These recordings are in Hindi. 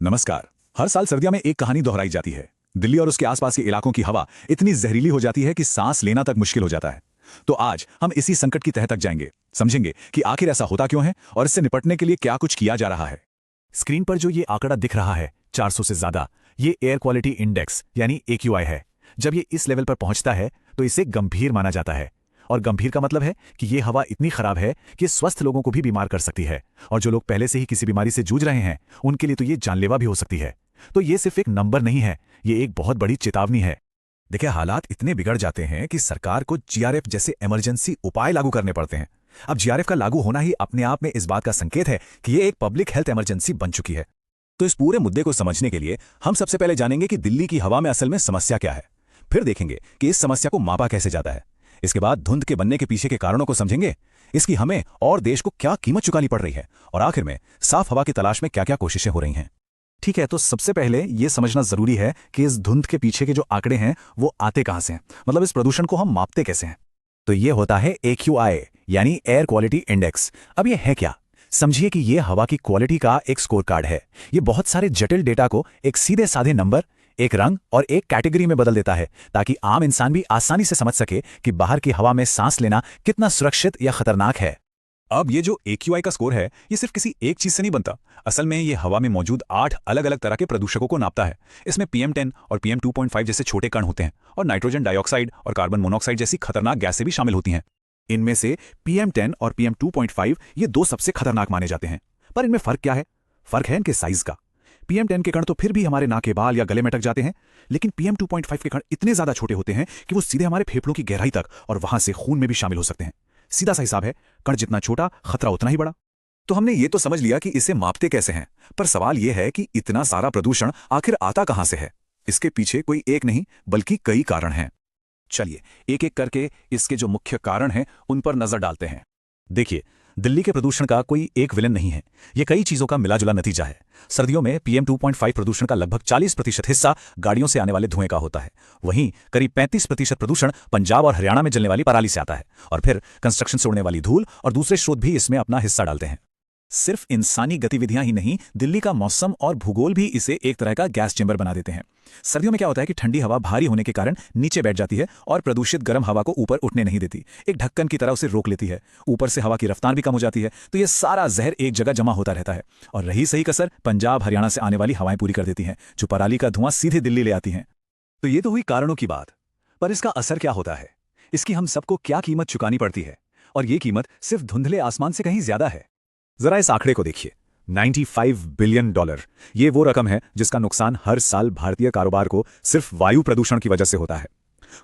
नमस्कार। हर साल सर्दियों में एक कहानी दोहराई जाती है। दिल्ली और उसके आसपास के इलाकों की हवा इतनी जहरीली हो जाती है कि सांस लेना तक मुश्किल हो जाता है। तो आज हम इसी संकट की तह तक जाएंगे, समझेंगे कि आखिर ऐसा होता क्यों है और इससे निपटने के लिए क्या कुछ किया जा रहा है। स्क्रीन पर जो ये आंकड़ा दिख रहा है 400 से ज्यादा, ये एयर क्वालिटी इंडेक्स यानी AQI है। जब ये इस लेवल पर पहुंचता है तो इसे गंभीर माना जाता है। और गंभीर का मतलब है कि ये हवा इतनी खराब है कि स्वस्थ लोगों को भी बीमार कर सकती है, और जो लोग पहले से ही किसी बीमारी से जूझ रहे हैं उनके लिए तो ये जानलेवा भी हो सकती है। तो ये सिर्फ एक नंबर नहीं है, ये एक बहुत बड़ी चेतावनी है। देखिए, हालात इतने बिगड़ जाते हैं कि सरकार को GRF जैसे इमरजेंसी उपाय लागू करने पड़ते हैं। अब GRF का लागू होना ही अपने आप में इस बात का संकेत है कि ये एक पब्लिक हेल्थ इमरजेंसी बन चुकी है। तो इस पूरे मुद्दे को समझने के लिए हम सबसे पहले जानेंगे कि दिल्ली की हवा में असल में समस्या क्या है। फिर देखेंगे कि इस समस्या को मापा कैसे जाता है। इसके बाद धुंध के बनने के पीछे के कारणों को समझेंगे, इसकी हमें और देश को क्या कीमत चुकानी पड़ रही है, और आखिर में साफ हवा की तलाश में क्या क्या कोशिशें हो रही हैं। ठीक है, तो सबसे पहले यह समझना जरूरी है कि इस धुंध के पीछे के जो आंकड़े हैं वो आते कहां से हैं, मतलब इस प्रदूषण को हम मापते कैसे हैं। तो ये होता है AQI यानी एयर क्वालिटी इंडेक्स। अब ये है क्या? समझिए कि ये हवा की क्वालिटी का एक स्कोर कार्ड है। ये बहुत सारे जटिल डेटा को एक सीधे साधे नंबर, एक रंग और एक कैटेगरी में बदल देता है, ताकि आम इंसान भी आसानी से समझ सके कि बाहर की हवा में सांस लेना कितना सुरक्षित या खतरनाक है। अब ये जो AQI का स्कोर है, ये सिर्फ किसी एक चीज से नहीं बनता। असल में ये हवा में मौजूद 8 अलग अलग तरह के प्रदूषकों को नापता है। इसमें PM10 और PM2.5 जैसे छोटे कण होते हैं, और नाइट्रोजन डाइऑक्साइड और कार्बन मोनोऑक्साइड जैसी खतरनाक गैसें भी शामिल होती हैं। इनमें से PM10 और PM2.5 ये दो सबसे खतरनाक माने जाते हैं। पर इनमें फर्क क्या है? फर्क है इनके साइज का। PM10 के कण तो फिर भी हमारे नाक के बाल या गले में अटक जाते हैं, लेकिन PM2.5 के कण इतने ज्यादा छोटे होते हैं कि वो सीधे हमारे फेफड़ों की गहराई तक और वहां से खून में भी शामिल हो सकते हैं। सीधा सा हिसाब है, कण जितना छोटा खतरा उतना ही बड़ा। तो हमने ये तो समझ लिया कि इसे मापते कैसे हैं, पर सवाल यह है कि इतना सारा प्रदूषण आखिर आता कहां से है। इसके पीछे कोई एक नहीं बल्कि कई कारण हैं। चलिए एक एक करके इसके जो मुख्य कारण हैं उन पर नजर डालते हैं। देखिए, दिल्ली के प्रदूषण का कोई एक विलेन नहीं है, ये कई चीजों का मिलाजुला नतीजा है। सर्दियों में PM2.5 प्रदूषण का लगभग 40% हिस्सा गाड़ियों से आने वाले धुएं का होता है। वहीं करीब 35% प्रदूषण पंजाब और हरियाणा में जलने वाली पराली से आता है, और फिर कंस्ट्रक्शन से उड़ने वाली धूल और दूसरे स्रोत भी इसमें अपना हिस्सा डालते हैं। सिर्फ इंसानी गतिविधियां ही नहीं, दिल्ली का मौसम और भूगोल भी इसे एक तरह का गैस चेंबर बना देते हैं। सर्दियों में क्या होता है कि ठंडी हवा भारी होने के कारण नीचे बैठ जाती है और प्रदूषित गर्म हवा को ऊपर उठने नहीं देती, एक ढक्कन की तरह उसे रोक लेती है। ऊपर से हवा की रफ्तार भी कम हो जाती है, तो यह सारा जहर एक जगह जमा होता रहता है, और रही सही कसर पंजाब हरियाणा से आने वाली हवाएं पूरी कर देती हैं, जो पराली का धुआं सीधे दिल्ली ले आती हैं। तो ये तो हुई कारणों की बात, पर इसका असर क्या होता है, इसकी हम सबको क्या कीमत चुकानी पड़ती है, और ये कीमत सिर्फ धुंधले आसमान से कहीं ज्यादा है। जरा इस आंकड़े को देखिए, $95 बिलियन। ये वो रकम है जिसका नुकसान हर साल भारतीय कारोबार को सिर्फ वायु प्रदूषण की वजह से होता है।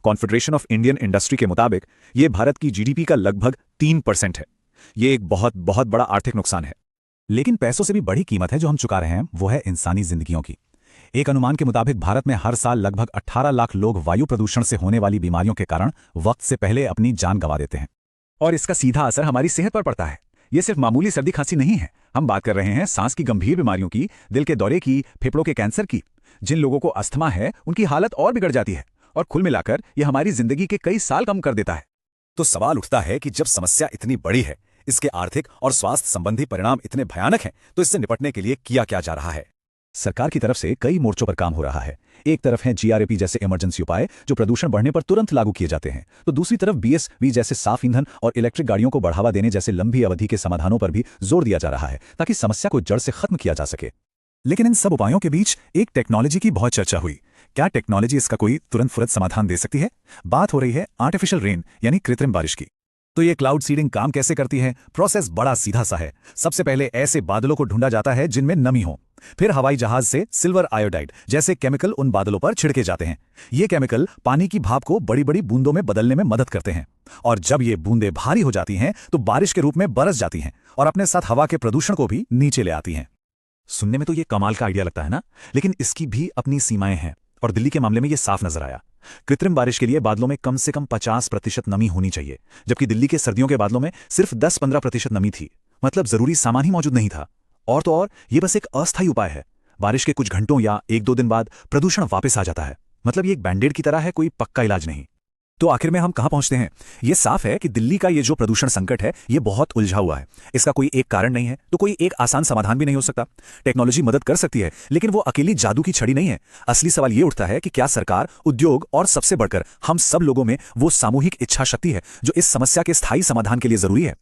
कॉन्फेडरेशन ऑफ इंडियन इंडस्ट्री के मुताबिक ये भारत की GDP का लगभग 3% है। ये एक बहुत बहुत बड़ा आर्थिक नुकसान है। लेकिन पैसों से भी बड़ी कीमत है जो हम चुका रहे हैं, वो है इंसानी जिंदगियों की। एक अनुमान के मुताबिक भारत में हर साल लगभग 18 लाख लोग वायु प्रदूषण से होने वाली बीमारियों के कारण वक्त से पहले अपनी जान गंवा देते हैं, और इसका सीधा असर हमारी सेहत पर पड़ता है। ये सिर्फ मामूली सर्दी खांसी नहीं है, हम बात कर रहे हैं सांस की गंभीर बीमारियों की, दिल के दौरे की, फेफड़ों के कैंसर की। जिन लोगों को अस्थमा है उनकी हालत और बिगड़ जाती है, और कुल मिलाकर यह हमारी जिंदगी के कई साल कम कर देता है। तो सवाल उठता है कि जब समस्या इतनी बड़ी है, इसके आर्थिक और स्वास्थ्य संबंधी परिणाम इतने भयानक हैं, तो इससे निपटने के लिए किया क्या जा रहा है। सरकार की तरफ से कई मोर्चों पर काम हो रहा है। एक तरफ है GRAP जैसे इमरजेंसी उपाय जो प्रदूषण बढ़ने पर तुरंत लागू किए जाते हैं, तो दूसरी तरफ BSV जैसे साफ ईंधन और इलेक्ट्रिक गाड़ियों को बढ़ावा देने जैसे लंबी अवधि के समाधानों पर भी जोर दिया जा रहा है, ताकि समस्या को जड़ से खत्म किया जा सके। लेकिन इन सब उपायों के बीच एक टेक्नोलॉजी की बहुत चर्चा हुई। क्या टेक्नोलॉजी इसका कोई तुरंत फुरत समाधान दे सकती है? बात हो रही है आर्टिफिशियल रेन यानी कृत्रिम बारिश की। तो ये क्लाउड सीडिंग काम कैसे करती है? प्रोसेस बड़ा सीधा सा है। सबसे पहले ऐसे बादलों को ढूंढा जाता है जिनमें नमी हो, फिर हवाई जहाज से सिल्वर आयोडाइड जैसे केमिकल उन बादलों पर छिड़के जाते हैं। ये केमिकल पानी की भाप को बड़ी बड़ी बूंदों में बदलने में मदद करते हैं, और जब ये बूंदें भारी हो जाती हैं तो बारिश के रूप में बरस जाती हैं और अपने साथ हवा के प्रदूषण को भी नीचे ले आती हैं। सुनने में तो ये कमाल का आइडिया लगता है ना, लेकिन इसकी भी अपनी सीमाएं हैं, और दिल्ली के मामले में ये साफ नजर आया। कृत्रिम बारिश के लिए बादलों में कम से कम 50% नमी होनी चाहिए, जबकि दिल्ली के सर्दियों के बादलों में सिर्फ 10-15% नमी थी। मतलब जरूरी सामान ही मौजूद नहीं था। और तो और ये बस एक अस्थायी उपाय है। बारिश के कुछ घंटों या 1-2 दिन बाद प्रदूषण वापस आ जाता है। मतलब ये एक बैंडेड की तरह है, कोई पक्का इलाज नहीं। तो आखिर में हम कहां पहुंचते हैं? ये साफ है कि दिल्ली का ये जो प्रदूषण संकट है, ये बहुत उलझा हुआ है। इसका कोई एक कारण नहीं है, तो कोई एक आसान समाधान भी नहीं हो सकता। टेक्नोलॉजी मदद कर सकती है, लेकिन वो अकेली जादू की छड़ी नहीं है। असली सवाल ये उठता है कि क्या सरकार, उद्योग और सबसे बढ़कर हम सब लोगों में वो सामूहिक इच्छा शक्ति है जो इस समस्या के स्थायी समाधान के लिए जरूरी है।